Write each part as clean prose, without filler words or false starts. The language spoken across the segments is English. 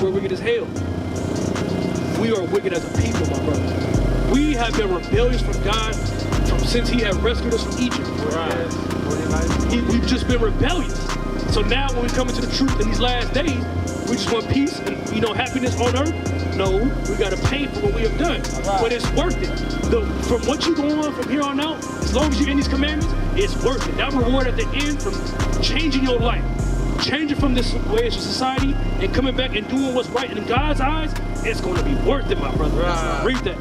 we're wicked as hell. We are wicked as a people, my brothers. We have been rebellious from God since He had rescued us from Egypt. Right. We've just been rebellious. So now when we come into the truth in these last days, we just want peace and happiness on earth. No, we got to pay for what we have done. Right. But it's worth it. From what you go on from here on out, as long as you're in these commandments, it's worth it. That reward at the end from changing your life, changing from this way of society and coming back and doing what's right in God's eyes, it's going to be worth it, my brother. Right. Read that.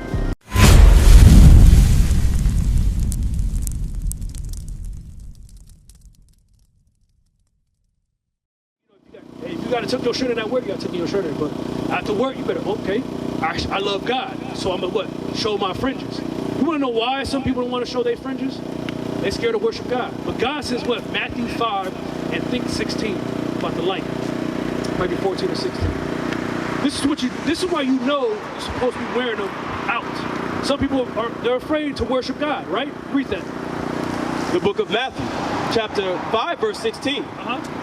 If you got to tuck your shirt in at work, you got to tuck your shirt in. But after work, you better, okay, I love God, so I'm going to show my fringes. You want to know why some people don't want to show their fringes? They're scared to worship God. But God says what? Matthew 5 and think 16 about the light. Maybe 14 or 16. This is why you know you're supposed to be wearing them out. Some people they're afraid to worship God, right? Read that. The book of Matthew, chapter 5, verse 16.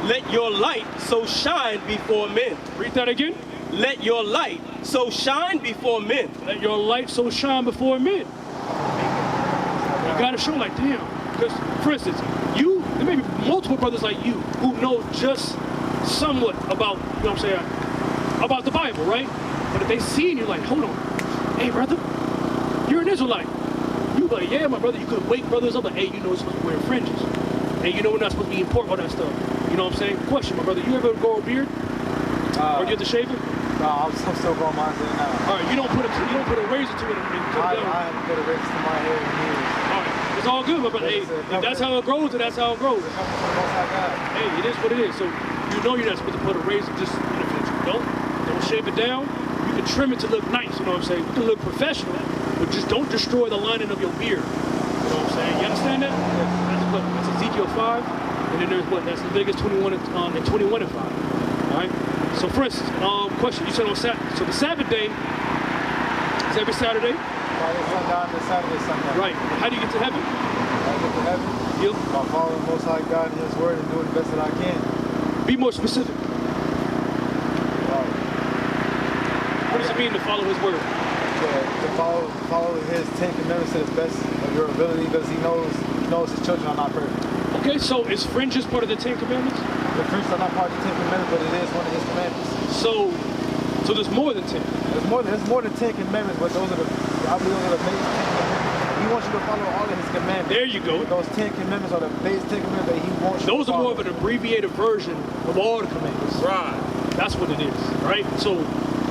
Let your light so shine before men. Read that again. Let your light so shine before men. Let your light so shine before men. You gotta show like, damn. Because, for instance, there may be multiple brothers like you who know just somewhat about, you know what I'm saying, about the Bible, right? But if they see you, you're like, hold on. Hey, brother, you're an Israelite. You like, yeah, my brother, you could wake brothers up like, hey, you know, we're supposed to be wearing fringes. Hey, you know, we're not supposed to be importing all that stuff. You know what I'm saying? Question, my brother, you ever grow a beard? Or you have to shave it? No, I'm still growing mine now. All right, you don't put a razor to it and cut it down. I haven't put a razor to my hair in years. All right, it's all good, but hey, if that's how it grows, then that's how it grows. Hey, it is what it is. So you know you're not supposed to put a razor just in the future. Don't shave it down. You can trim it to look nice. You know what I'm saying? You can look professional, but just don't destroy the lining of your beard. You know what I'm saying? You understand that? That's Ezekiel 5, and then there's what? That's Leviticus 21 and 21 and 5. All right. So for instance, question, you said on Saturday, so the Sabbath day is every Saturday? Friday, sundown, and Saturday, sundown. Right. How do you get to heaven? I get to heaven by following the Most High God and His Word and doing the best that I can. Be more specific. What does it mean to follow His Word? To follow His 10 Commandments to the best of your ability, because He knows His children are not perfect. Okay, so is fringes part of the 10 Commandments? The fringes are not part of the 10 Commandments, but it is one of His commandments. So there's more than 10. There's more than 10 commandments, but those are the main 10 commandments. He wants you to follow all of His commandments. There you go. But those 10 commandments are the base 10 commandments that He wants you to follow. Those are more of an abbreviated version of all the commandments. Right. That's what it is, right? So,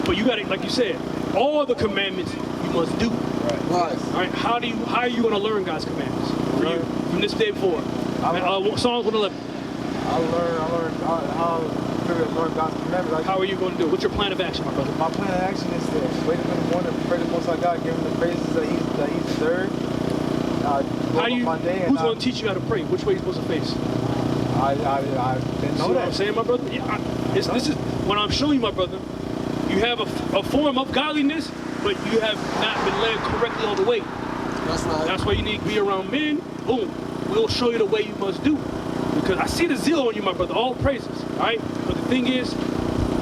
but you got to, like you said, all the commandments you must do. Right. All right. How are you going to learn God's commandments for you from this day forward? Psalms 111. I learned how to learn God's commandments. How are you going to do it? What's your plan of action, my brother? My plan of action is to wake up in the morning and pray to the Most High God, give Him the praises that He deserves. Who's going to teach you how to pray? Which way you're supposed to face? I didn't know that. What I'm saying, my brother? Yeah, this is what I'm showing you, my brother. You have a form of godliness, but you have not been led correctly all the way. That's right. That's why you need to be around men. Boom. We'll show you the way you must do. Because I see the zeal on you, my brother. All praises. All right? But the thing is,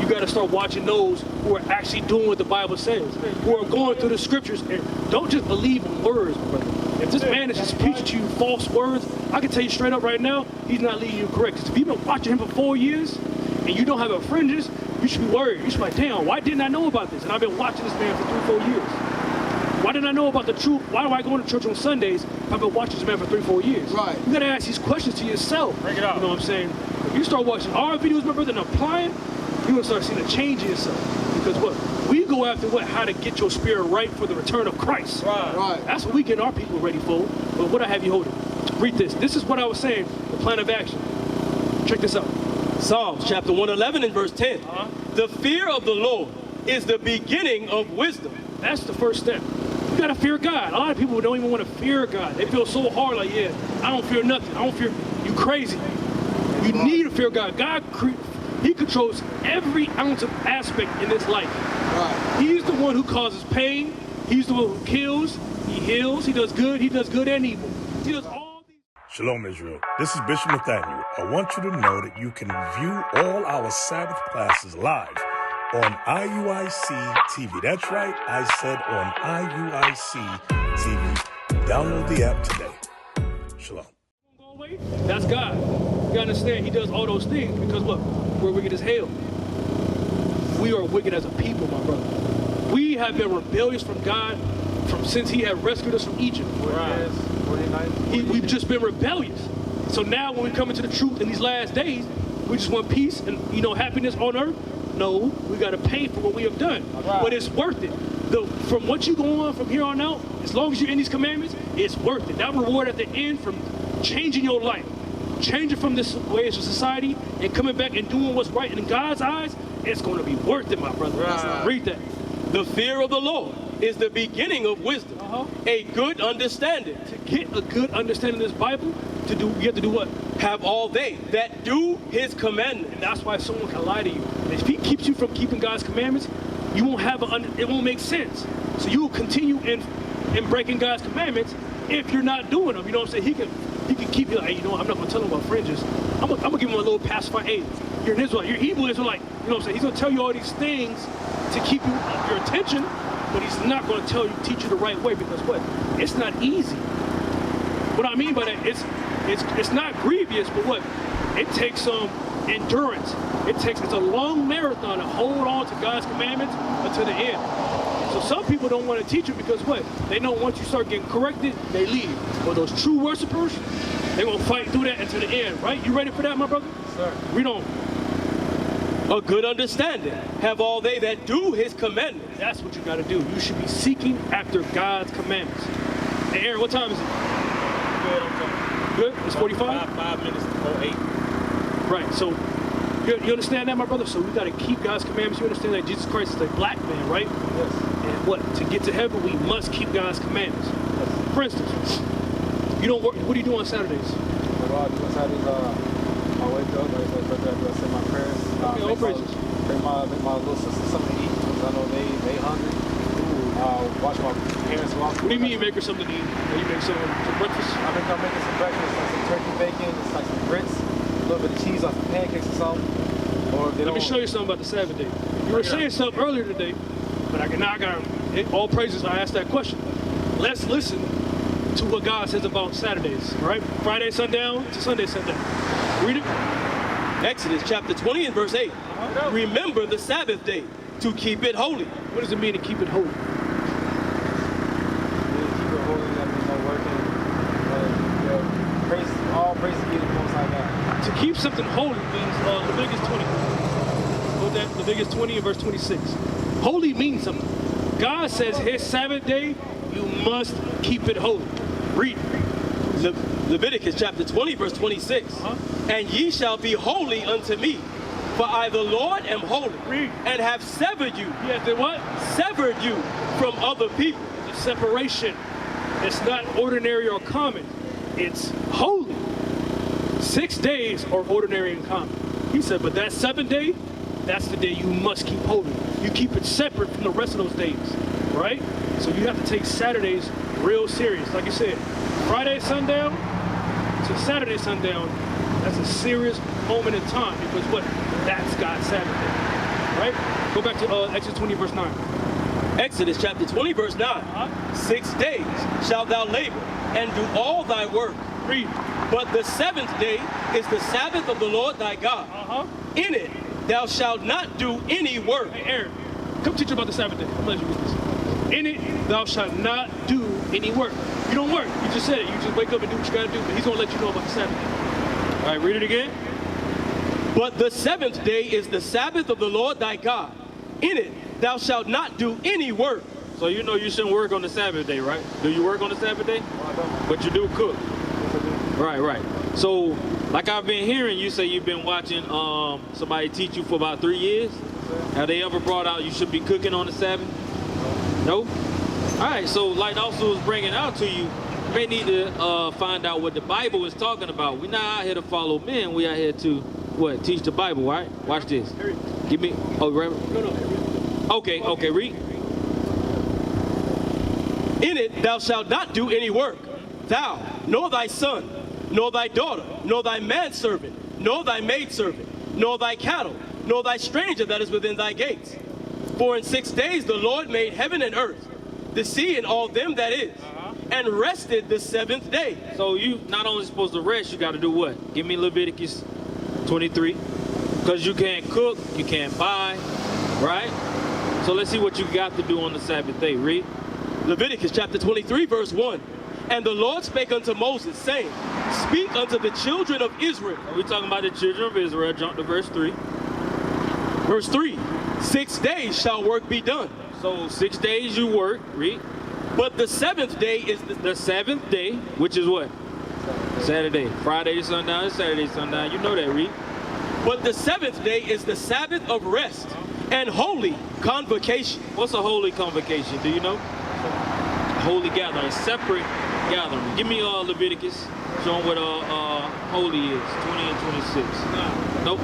you got to start watching those who are actually doing what the Bible says, who are going through the scriptures. And don't just believe in words, my brother. If this man is just preaching to you false words, I can tell you straight up right now, he's not leading you correct. Because if you've been watching him for 4 years and you don't have a fringes, you should be worried. You should be like, damn, why didn't I know about this? And I've been watching this man for 3-4 years. Why didn't I know about the truth? Why do I go to church on Sundays if I've been watching this man for 3-4 years? Right. You gotta ask these questions to yourself. Bring it out. You know what I'm saying? If you start watching our videos, my brother, and applying, you're gonna start seeing a change in yourself. Because what? We go after what? How to get your spirit right for the return of Christ. Right. That's what we get our people ready for. But what I have you holding? Read this. This is what I was saying, the plan of action. Check this out. Psalms chapter 111 and verse 10. The fear of the Lord is the beginning of wisdom. That's the first step. You gotta fear God. A lot of people don't even want to fear God. They feel so hard, like, yeah, I don't fear nothing. I don't fear, you crazy. You need to fear God. God, He controls every ounce of aspect in this life. Right. He's the one who causes pain. He's the one who kills. He heals. He does good. He does good and evil. He does all these. Shalom, Israel. This is Bishop Nathaniel. I want you to know that you can view all our Sabbath classes live on IUIC TV. That's right, I said on IUIC TV. Download the app today. Shalom. That's God. You gotta understand, he does all those things because what? We're wicked as hell. We are wicked as a people, my brother. We have been rebellious from God since he had rescued us from Egypt. We've just been rebellious. So now when we come into the truth in these last days, we just want peace and happiness on earth. No, we got to pay for what we have done. Right. But it's worth it. From what you go on from here on out, as long as you're in these commandments, it's worth it. That reward at the end from changing your life, changing from this way of society and coming back and doing what's right in God's eyes, it's going to be worth it, my brother. Right. Read that. The fear of the Lord is the beginning of wisdom, a good understanding. To get a good understanding of this Bible, you have to do what? Have all they that do his commandments. And that's why someone can lie to you. If he keeps you from keeping God's commandments, you won't have it won't make sense. So you will continue in breaking God's commandments if you're not doing them. You know what I'm saying? He can keep you like, hey, I'm not gonna tell him about fringes. I'm gonna give him a little pacifier. Hey, you're an Israelite, you're Hebrew Israelite. You know what I'm saying? He's gonna tell you all these things to keep your attention, but he's not gonna teach you the right way because what? It's not easy. What I mean by that, it's not grievous, but what? It takes some endurance. It's a long marathon to hold on to God's commandments until the end. So some people don't want to teach you because what? They know once you start getting corrected, they leave. But those true worshipers, they're going to fight through that until the end, right? You ready for that, my brother? Sir. Read on. A good understanding have all they that do his commandments. That's what you got to do. You should be seeking after God's commandments. Hey, Aaron, what time is it? Good, I'm coming. Good? It's 45? 5 minutes before 8. Right, so you understand that, my brother? So we got to keep God's commandments. You understand that Jesus Christ is a black man, right? Yes. And what? To get to heaven, we must keep God's commandments. Yes. For instance, you don't work. What do you do on Saturdays? Well, on Saturdays, I wake up, I say my prayers. Okay, all praises. Bring my little sister something to eat because I know they hungry. Watch my parents walk. What do you mean you make her something to eat? You make some breakfast? I'm making some breakfast, like some turkey bacon, it's like some grits, a little bit of cheese on some pancakes or something. Or if they Let me show you something about the Sabbath day. You were saying something earlier today, but I got all praises. I asked that question. Let's listen to what God says about Saturdays, right? Friday sundown to Sunday sundown. Read it. Exodus chapter 20 and verse 8. Remember the Sabbath day to keep it holy. What does it mean to keep it holy? keep it holy, that means no working. All praise be to the Most High God. To keep something holy means Leviticus 20. Hold that, Leviticus 20 and verse 26. Holy means something. God says his Sabbath day, you must keep it holy. Read. Leviticus chapter 20 verse 26. And ye shall be holy unto me, for I the Lord am holy, and have severed you. You have to what? Severed you from other people. The separation. It's not ordinary or common. It's holy. 6 days are ordinary and common. He said, but that 7th day, that's the day you must keep holy. You keep it separate from the rest of those days, right? So you have to take Saturdays real serious. Like you said, Friday sundown to Saturday sundown, that's a serious moment in time because what? That's God's Sabbath day, right? Go back to Exodus 20 verse 9. Exodus chapter 20 verse 9. 6 days shalt thou labor and do all thy work. Read. But the 7th day is the Sabbath of the Lord thy God. In it thou shalt not do any work. Hey Aaron, come teach you about the Sabbath day. I'm gonna let you read this. In it thou shalt not do any work. You don't work. You just said it. You just wake up and do what you gotta do. But he's gonna let you know about the Sabbath day. All right, read it again. But the 7th day is the Sabbath of the Lord thy God. In it thou shalt not do any work. So you know you shouldn't work on the Sabbath day, right? Do you work on the Sabbath day? But you do cook. Right. So, like I've been hearing, you say you've been watching somebody teach you for about 3 years. Have they ever brought out you should be cooking on the Sabbath? No? All right, so like the officer was bringing out to you, you may need to find out what the Bible is talking about. We're not out here to follow men. We out here to, what, teach the Bible, right? Watch this. Give me, oh, right? No. Okay, read. In it thou shalt not do any work, thou, nor thy son, nor thy daughter, nor thy manservant, nor thy maidservant, nor thy cattle, nor thy stranger that is within thy gates. For in 6 days the Lord made heaven and earth, the sea and all them that is, and rested the 7th day. So you not only supposed to rest, you got to do what? Give me Leviticus 23. Because you can't cook, you can't buy, right? So let's see what you got to do on the Sabbath day. Read. Leviticus chapter 23, verse 1. And the Lord spake unto Moses, saying, Speak unto the children of Israel. Are we talking about the children of Israel? Jump to verse 3. Verse 3. 6 days shall work be done. So 6 days you work. Read. But the 7th day is The 7th day, which is what? Saturday. Friday to sundown, Saturday to sundown. You know that, read. But the 7th day is the Sabbath of rest and holy convocation. What's a holy convocation? Do you know? Holy gathering, separate gathering. Give me Leviticus, showing what holy is. 20 and 26. Nope.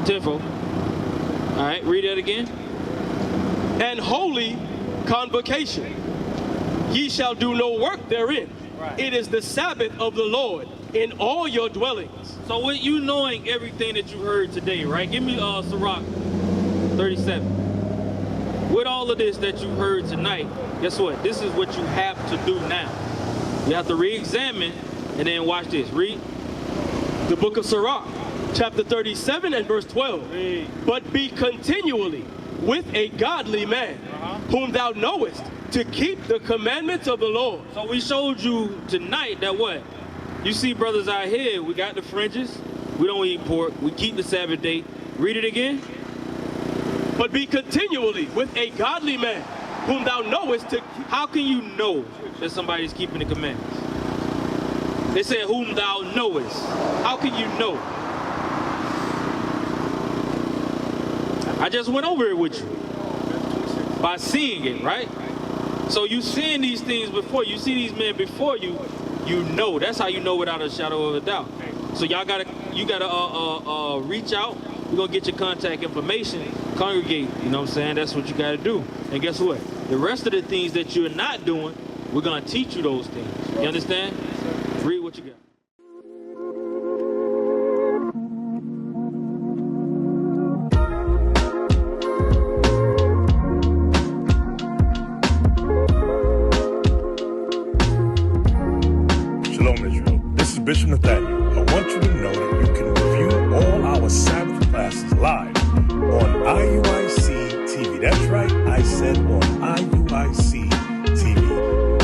Tenfold. All right, read that again. And holy convocation. Ye shall do no work therein. Right. It is the Sabbath of the Lord in all your dwellings. So with you knowing everything that you heard today, right? Give me Sirach 37. With all of this that you heard tonight, guess what? This is what you have to do now. You have to re-examine and then watch this. Read. The book of Sirach, chapter 37 and verse 12. Read. But be continually with a godly man, whom thou knowest, to keep the commandments of the Lord. So we showed you tonight that what? You see brothers out here, we got the fringes, we don't eat pork, we keep the Sabbath day. Read it again. But be continually with a godly man, whom thou knowest to... How can you know that somebody's keeping the commandments? They said whom thou knowest. How can you know? I just went over it with you. By seeing it, right? So you seeing these things before, you see these men before you, you know. That's how you know without a shadow of a doubt. So you gotta reach out. We're gonna get your contact information, congregate, you know what I'm saying? That's what you gotta do. And guess what? The rest of the things that you're not doing, we're gonna teach you those things. You understand? Read what you got. Shalom, Israel. This is Bishop Mattathias. I want you to know that you can review all our Sabbath classes live on IUIC TV. That's right, I said on IUIC TV.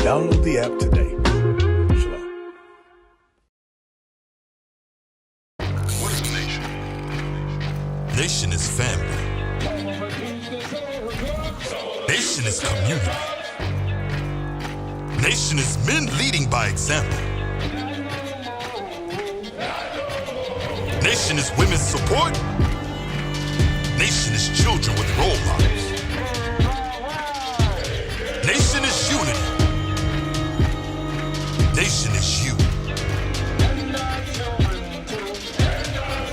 Download the app today. Shalom. What is a nation? Nation is family. Nation is community. Nation is men leading by example. Nation is women's support. Nation is children with role models. Nation is unity. Nation is you.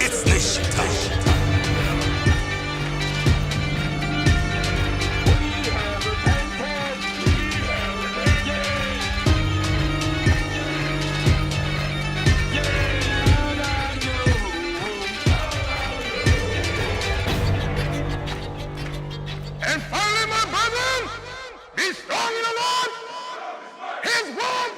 It's nation time. And finally, my brethren, be strong in the Lord. His word